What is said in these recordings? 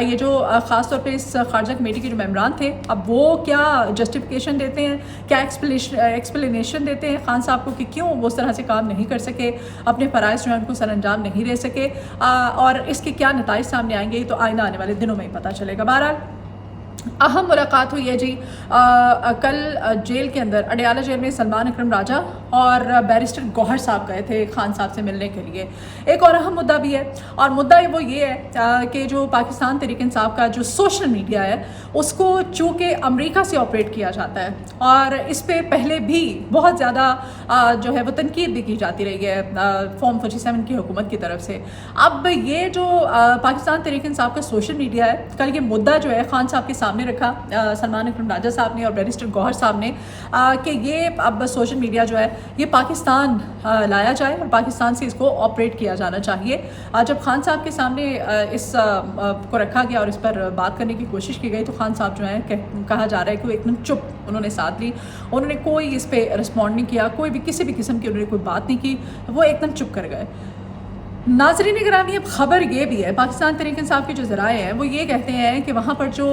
یہ جو خاص طور پہ اس خارجہ کمیٹی کے جو ممبران تھے اب وہ کیا جسٹیفیکیشن دیتے ہیں, کیا ایکسپلینیشن دیتے ہیں خان صاحب کو کہ کیوں وہ اس طرح سے کام نہیں کر سکے, اپنے فرائض جو ہیں ان کو سر انجام نہیں دے سکے, اور اس کے کیا نتائج سامنے آئیں گے تو آئندہ آنے والے دنوں میں ہی پتہ چلے گا. بہرحال اہم ملاقات ہوئی ہے جی کل جیل کے اندر اڈیالہ جیل میں سلمان اکرم راجہ اور بیرسٹر گوہر صاحب گئے تھے خان صاحب سے ملنے کے لیے. ایک اور اہم مدعا بھی ہے, اور مدعا وہ یہ ہے کہ جو پاکستان تحریک انصاف کا جو سوشل میڈیا ہے اس کو چونکہ امریکہ سے آپریٹ کیا جاتا ہے اور اس پہ پہلے بھی بہت زیادہ جو ہے وہ تنقید بھی کی جاتی رہی ہے فارم 47 کی حکومت کی طرف سے. اب یہ جو پاکستان تحریک انصاف کا سوشل میڈیا ہے, کل یہ مدعا جو ہے خان صاحب کے سامنے رکھا سلمان اکرم راجہ صاحب نے اور بیرسٹر گوہر صاحب نے کہ یہ اب سوشل میڈیا جو ہے یہ پاکستان لایا جائے اور پاکستان سے اس کو آپریٹ کیا جانا چاہیے. جب خان صاحب کے سامنے اس کو رکھا گیا اور اس پر بات کرنے کی کوشش کی گئی تو خان صاحب جو ہیں کہا جا رہا ہے کہ وہ ایک دم چپ انہوں نے ساتھ لی, انہوں نے کوئی اس پہ رسپونڈ نہیں کیا, کوئی بھی کسی بھی قسم کی انہوں نے کوئی بات نہیں کی, وہ ایک دم چپ کر گئے. ناظرین گرامی اب خبر یہ بھی ہے پاکستان تحریک انصاف کے جو ذرائع ہیں وہ یہ کہتے ہیں کہ وہاں پر جو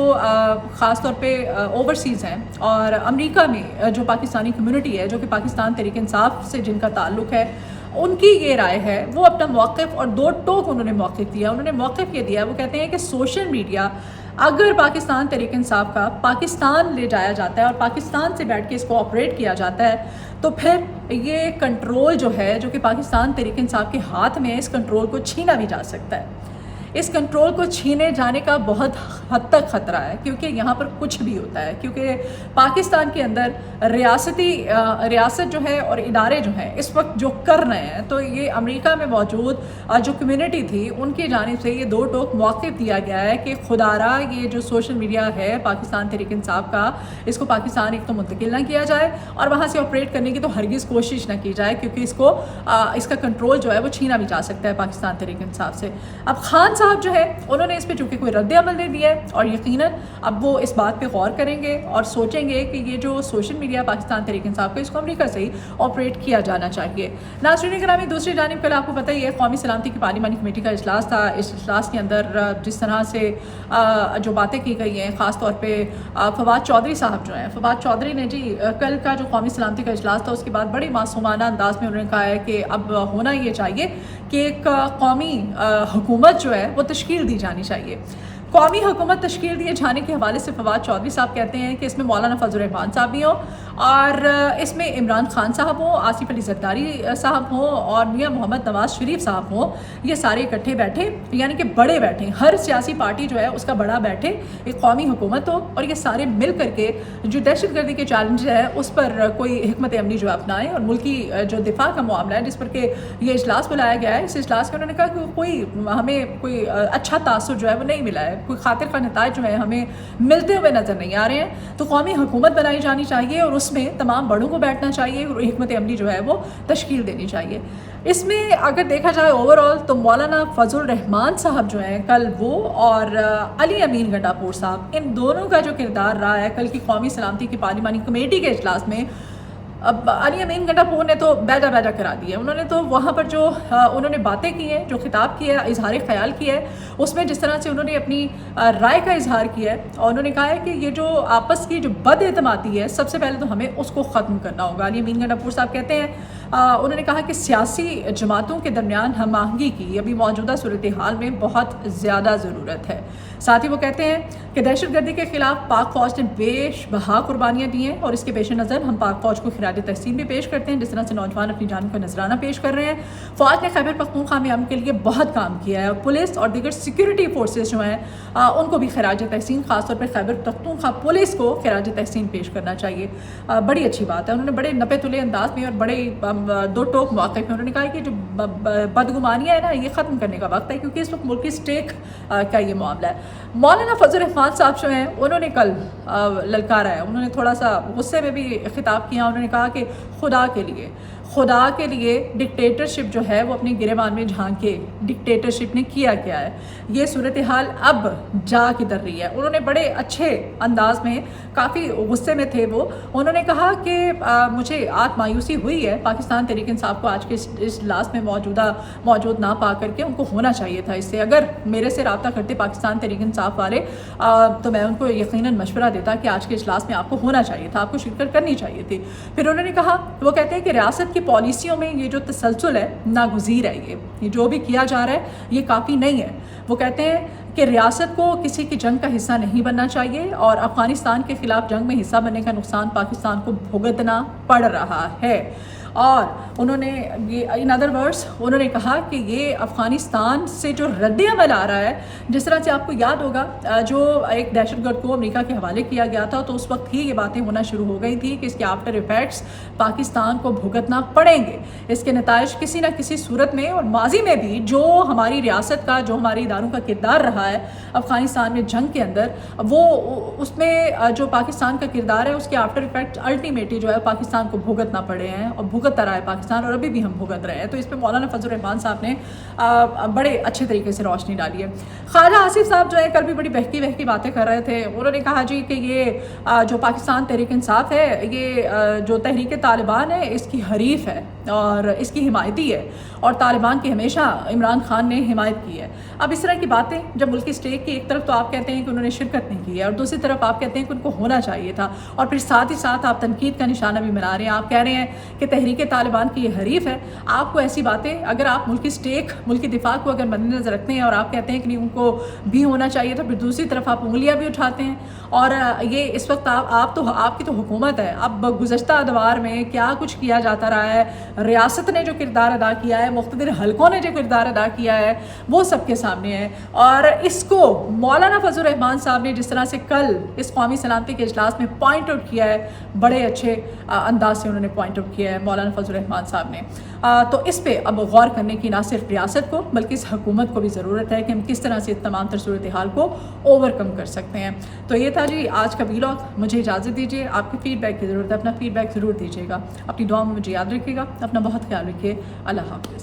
خاص طور پہ اوورسیز ہیں اور امریکہ میں جو پاکستانی کمیونٹی ہے جو کہ پاکستان تحریک انصاف سے جن کا تعلق ہے ان کی یہ رائے ہے, وہ اپنا موقف اور دو ٹوک انہوں نے موقف دیا. انہوں نے موقف یہ دیا, وہ کہتے ہیں کہ سوشل میڈیا اگر پاکستان تحریک انصاف کا پاکستان لے جایا جاتا ہے اور پاکستان سے بیٹھ کے اس کو آپریٹ کیا جاتا ہے تو پھر یہ کنٹرول جو ہے جو کہ پاکستان تحریک انصاف کے ہاتھ میں ہے اس کنٹرول کو چھینا بھی جا سکتا ہے. اس کنٹرول کو چھینے جانے کا بہت حد تک خطرہ ہے کیونکہ یہاں پر کچھ بھی ہوتا ہے, کیونکہ پاکستان کے اندر ریاست جو ہے اور ادارے جو ہیں اس وقت جو کر رہے ہیں تو یہ امریکہ میں موجود جو کمیونٹی تھی ان کی جانب سے یہ دو ٹوک موقف دیا گیا ہے کہ خدارا یہ جو سوشل میڈیا ہے پاکستان تحریک انصاف کا اس کو پاکستان ایک تو منتقل نہ کیا جائے اور وہاں سے آپریٹ کرنے کی تو ہرگز کوشش نہ کی جائے کیونکہ اس کا کنٹرول جو ہے وہ چھینا بھی جا سکتا ہے پاکستان تحریک انصاف سے. اب خان صاحب جو ہے انہوں نے اس پہ چونکہ کوئی رد عمل نہیں دیا ہے اور یقیناً اب وہ اس بات پہ غور کریں گے اور سوچیں گے کہ یہ جو سوشل میڈیا پاکستان تحریک انصاف کا اس کو امریکہ سے ہی آپریٹ کیا جانا چاہیے. ناظرین گرامی دوسری جانب کل آپ کو پتہ ہی ہے قومی سلامتی کی پارلیمانی کمیٹی کا اجلاس تھا. اس اجلاس کے اندر جس طرح سے جو باتیں کی گئی ہیں خاص طور پہ فواد چودھری صاحب جو ہیں, فواد چودھری نے جی کل کا جو قومی سلامتی کا اجلاس تھا اس کے بعد بڑی معصومانہ انداز میں انہوں نے کہا ہے کہ اب ہونا یہ چاہیے کہ ایک قومی حکومت جو ہے وہ تشکیل دی جانی چاہیے. قومی حکومت تشکیل دیے جانے کے حوالے سے فواد چودھری صاحب کہتے ہیں کہ اس میں مولانا فضل الرحمان صاحب بھی ہوں اور اس میں عمران خان صاحب ہوں, آصف علی زرداری صاحب ہوں اور میاں محمد نواز شریف صاحب ہوں. یہ سارے اکٹھے بیٹھے یعنی کہ بڑے بیٹھے, ہر سیاسی پارٹی جو ہے اس کا بڑا بیٹھے, ایک قومی حکومت ہو اور یہ سارے مل کر کے جو دہشت گردی کے چیلنج ہے اس پر کوئی حکمت عملی جو اپنائیں اور ملکی جو دفاع کا معاملہ ہے جس پر کہ یہ اجلاس بلایا گیا ہے. اس اجلاس میں انہوں نے کہا کہ کوئی ہمیں کوئی اچھا تاثر جو ہے وہ نہیں ملا ہے, کوئی خاطر کا نتائج جو ہے ہمیں ملتے ہوئے نظر نہیں آ رہے ہیں, تو قومی حکومت بنائی جانی چاہیے اور اس میں تمام بڑوں کو بیٹھنا چاہیے اور حکمت عملی جو ہے وہ تشکیل دینی چاہیے. اس میں اگر دیکھا جائے اوور آل تو مولانا فضل الرحمان صاحب جو ہیں کل وہ اور علی امین گنڈاپور صاحب ان دونوں کا جو کردار رہا ہے کل کی قومی سلامتی کی پارلیمانی کمیٹی کے اجلاس میں. اب علی امین گنڈاپور نے تو بیجا کرا دیا, انہوں نے تو وہاں پر جو انہوں نے باتیں کی ہیں, جو خطاب کیا ہے, اظہار خیال کیا ہے, اس میں جس طرح سے انہوں نے اپنی رائے کا اظہار کیا ہے اور انہوں نے کہا ہے کہ یہ جو آپس کی جو بد اعتمادی ہے سب سے پہلے تو ہمیں اس کو ختم کرنا ہوگا. علی امین گنڈاپور صاحب کہتے ہیں انہوں نے کہا کہ سیاسی جماعتوں کے درمیان ہم آہنگی کی ابھی موجودہ صورتحال میں بہت زیادہ ضرورت ہے. ساتھ ہی وہ کہتے ہیں کہ دہشت گردی کے خلاف پاک فوج نے بے بہا قربانیاں دی ہیں اور اس کے پیش نظر ہم پاک فوج کو خراج تحسین بھی پیش کرتے ہیں جس طرح سے نوجوان اپنی جان کا نذرانہ پیش کر رہے ہیں. فوج نے خیبر پختونخوا میں امن کے لیے بہت کام کیا ہے اور پولیس اور دیگر سیکیورٹی فورسز جو ہیں ان کو بھی خراج تحسین, خاص طور پر خیبر پختونخوا پولیس کو خراج تحسین پیش کرنا چاہیے. بڑی اچھی بات ہے. انہوں نے بڑے نپے تلے انداز میں اور بڑے دو ٹوک موقع میں انہوں نے کہا کہ جو بدگمانیاں ہیں نا یہ ختم کرنے کا وقت ہے کیونکہ اس وقت ملک کی اسٹیک کا یہ معاملہ ہے. مولانا فضل الرحمان صاحب جو ہیں انہوں نے کل للکارا ہے, انہوں نے تھوڑا سا غصے میں بھی خطاب کیا. انہوں نے کہا کہ خدا کے لیے خدا کے لیے ڈکٹیٹرشپ جو ہے وہ اپنے گریبان میں جھانکے، ڈکٹیٹرشپ نے کیا کیا ہے، یہ صورتحال اب جا کدھر رہی ہے۔ انہوں نے بڑے اچھے انداز میں، کافی غصے میں تھے وہ، انہوں نے کہا کہ مجھے آج مایوسی ہوئی ہے پاکستان تحریک انصاف کو آج کے اس اجلاس میں موجود نہ پا کر کے، ان کو ہونا چاہیے تھا اس سے، اگر میرے سے رابطہ کرتے پاکستان تحریک انصاف والے تو میں ان کو یقیناً مشورہ دیتا کہ آج کے اجلاس میں آپ کو ہونا چاہیے تھا، آپ کو شرکت کرنی چاہیے تھی۔ پھر انہوں نے کہا، وہ کہتے ہیں کہ ریاست کی پالیسیوں میں یہ جو تسلسل ہے ناگزیر ہے، یہ جو بھی کیا جا رہا ہے یہ کافی نہیں ہے۔ وہ کہتے ہیں کہ ریاست کو کسی کی جنگ کا حصہ نہیں بننا چاہیے اور افغانستان کے خلاف جنگ میں حصہ بننے کا نقصان پاکستان کو بھگتنا پڑ رہا ہے۔ اور انہوں نے یہ ان ادر ورڈس انہوں نے کہا کہ یہ افغانستان سے جو رد عمل آ رہا ہے، جس طرح سے آپ کو یاد ہوگا جو ایک دہشت گرد کو امریکہ کے حوالے کیا گیا تھا، تو اس وقت ہی یہ باتیں ہونا شروع ہو گئی تھی کہ اس کے آفٹر ایفیکٹس پاکستان کو بھگتنا پڑیں گے، اس کے نتائج کسی نہ کسی صورت میں، اور ماضی میں بھی جو ہماری ریاست کا، جو ہمارے اداروں کا کردار رہا ہے افغانستان میں جنگ کے اندر، وہ اس میں جو پاکستان کا کردار ہے اس کے آفٹر ایفیکٹ الٹیمیٹلی جو ہے پاکستان کو بھگتنا پڑے ہیں اور بھگت رہا ہے پاکستان، اور ابھی بھی ہم بھگت رہے ہیں۔ تو اس پہ مولانا فضل الرحمان صاحب نے بڑے اچھے طریقے سے روشنی ڈالی ہے۔ خواجہ آصف صاحب جو ہے کل بھی بڑی بہکی باتیں کر رہے تھے، انہوں نے کہا جی کہ یہ جو پاکستان تحریک انصاف ہے، یہ جو تحریک طالبان ہے اس کی حریف ہے اور اس کی حمایتی ہے، اور طالبان کی ہمیشہ عمران خان نے حمایت کی ہے۔ اب اس طرح کی باتیں جب ملکی اسٹیک کی ایک طرف تو آپ کہتے ہیں کہ انہوں نے شرکت نہیں کی ہے، اور دوسری طرف آپ کہتے ہیں کہ ان کو ہونا چاہیے تھا، اور پھر ساتھ ہی ساتھ آپ تنقید کا نشانہ بھی بنا رہے ہیں، آپ کہہ رہے ہیں کہ تحریک طالبان کی یہ حریف ہے۔ آپ کو ایسی باتیں، اگر آپ ملکی اسٹیک، ملکی دفاع کو اگر مد نظر رکھتے ہیں اور آپ کہتے ہیں کہ نہیں ان کو بھی ہونا چاہیے تھا، پھر دوسری طرف آپ انگلیاں بھی اٹھاتے ہیں، اور یہ اس وقت آپ کی تو حکومت ہے۔ اب گزشتہ ادوار میں کیا کچھ کیا جاتا رہا ہے، ریاست نے جو کردار ادا کیا ہے، مقتدر حلقوں نے جو کردار ادا کیا ہے، وہ سب کے سامنے ہے، اور اس کو مولانا فضل الرحمان صاحب نے جس طرح سے کل اس قومی سلامتی کے اجلاس میں پوائنٹ آؤٹ کیا ہے، بڑے اچھے انداز سے انہوں نے پوائنٹ آؤٹ کیا ہے مولانا فضل الرحمان صاحب نے۔ تو اس پہ اب غور کرنے کی نہ صرف ریاست کو بلکہ اس حکومت کو بھی ضرورت ہے کہ ہم کس طرح سے تمام تر صورتحال کو اوور کم کر سکتے ہیں۔ تو یہ تھا جی آج کا ویلاگ، مجھے اجازت دیجیے، آپ کی فیڈ بیک کی ضرورت ہے، اپنا فیڈ بیک ضرور دیجیے گا، اپنی دعاؤں میں مجھے یاد رکھیے گا، اپنا بہت خیال رکھیے، اللہ حافظ۔